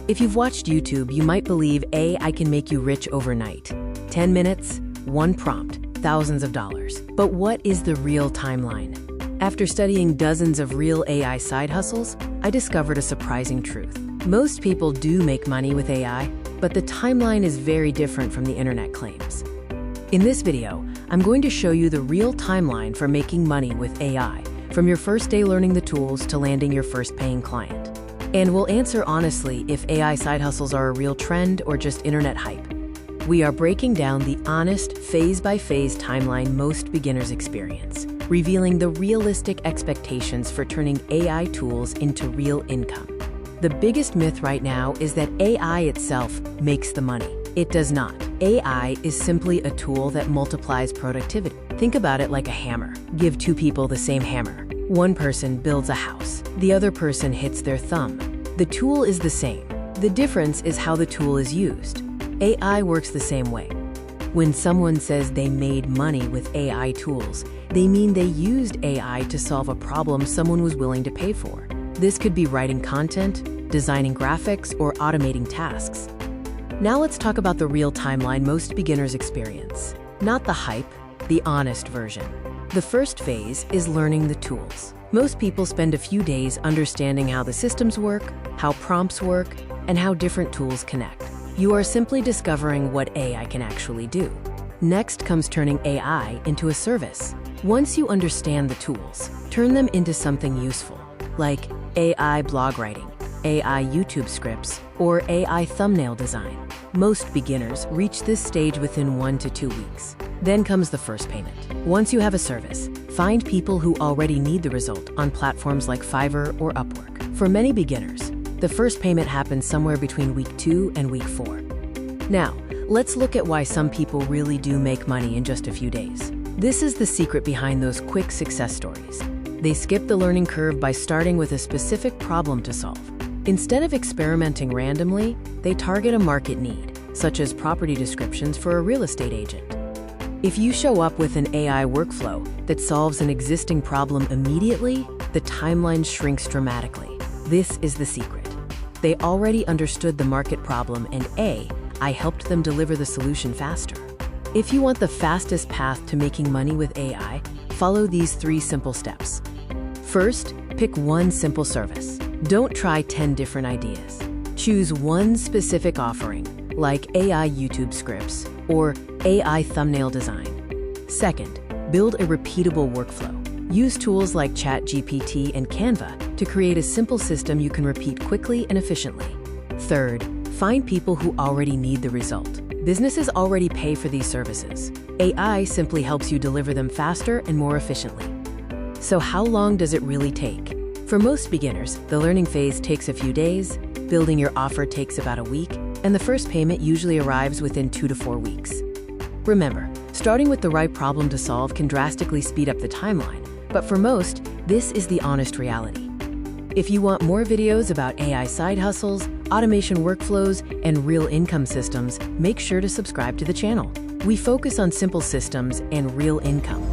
If you've watched YouTube, you might believe AI can make you rich overnight. 10 minutes, one prompt, thousands of dollars. But what is the real timeline? After studying dozens of real AI side hustles, I discovered a surprising truth. Most people do make money with AI, but the timeline is very different from the internet claims. In this video, I'm going to show you the real timeline for making money with AI, from your first day learning the tools to landing your first paying client. And we'll answer honestly if AI side hustles are a real trend or just internet hype. We are breaking down the honest, phase-by-phase timeline most beginners experience, revealing the realistic expectations for turning AI tools into real income. The biggest myth right now is that AI itself makes the money. It does not. AI is simply a tool that multiplies productivity. Think about it like a hammer. Give two people the same hammer. One person builds a house. The other person hits their thumb. The tool is the same. The difference is how the tool is used. AI works the same way. When someone says they made money with AI tools, they mean they used AI to solve a problem someone was willing to pay for. This could be writing content, designing graphics, or automating tasks. Now let's talk about the real timeline most beginners experience. Not the hype, the honest version. The first phase is learning the tools. Most people spend a few days understanding how the systems work, how prompts work, and how different tools connect. You are simply discovering what AI can actually do. Next comes turning AI into a service. Once you understand the tools, turn them into something useful, like AI blog writing, AI YouTube scripts, or AI thumbnail design. Most beginners reach this stage within 1 to 2 weeks. Then comes the first payment. Once you have a service, find people who already need the result on platforms like Fiverr or Upwork. For many beginners, the first payment happens somewhere between week 2 and week 4. Now, let's look at why some people really do make money in just a few days. This is the secret behind those quick success stories. They skip the learning curve by starting with a specific problem to solve. Instead of experimenting randomly, they target a market need, such as property descriptions for a real estate agent. If you show up with an AI workflow that solves an existing problem immediately, the timeline shrinks dramatically. This is the secret. They already understood the market problem and I helped them deliver the solution faster. If you want the fastest path to making money with AI, follow these 3 simple steps. First, pick one simple service. Don't try 10 different ideas. Choose one specific offering, like AI YouTube scripts or AI thumbnail design. Second, build a repeatable workflow. Use tools like ChatGPT and Canva to create a simple system you can repeat quickly and efficiently. Third, find people who already need the result. Businesses already pay for these services. AI simply helps you deliver them faster and more efficiently. So how long does it really take? For most beginners, the learning phase takes a few days, building your offer takes about a week, and the first payment usually arrives within 2 to 4 weeks. Remember, starting with the right problem to solve can drastically speed up the timeline, but for most, this is the honest reality. If you want more videos about AI side hustles, automation workflows, and real income systems, make sure to subscribe to the channel. We focus on simple systems and real income.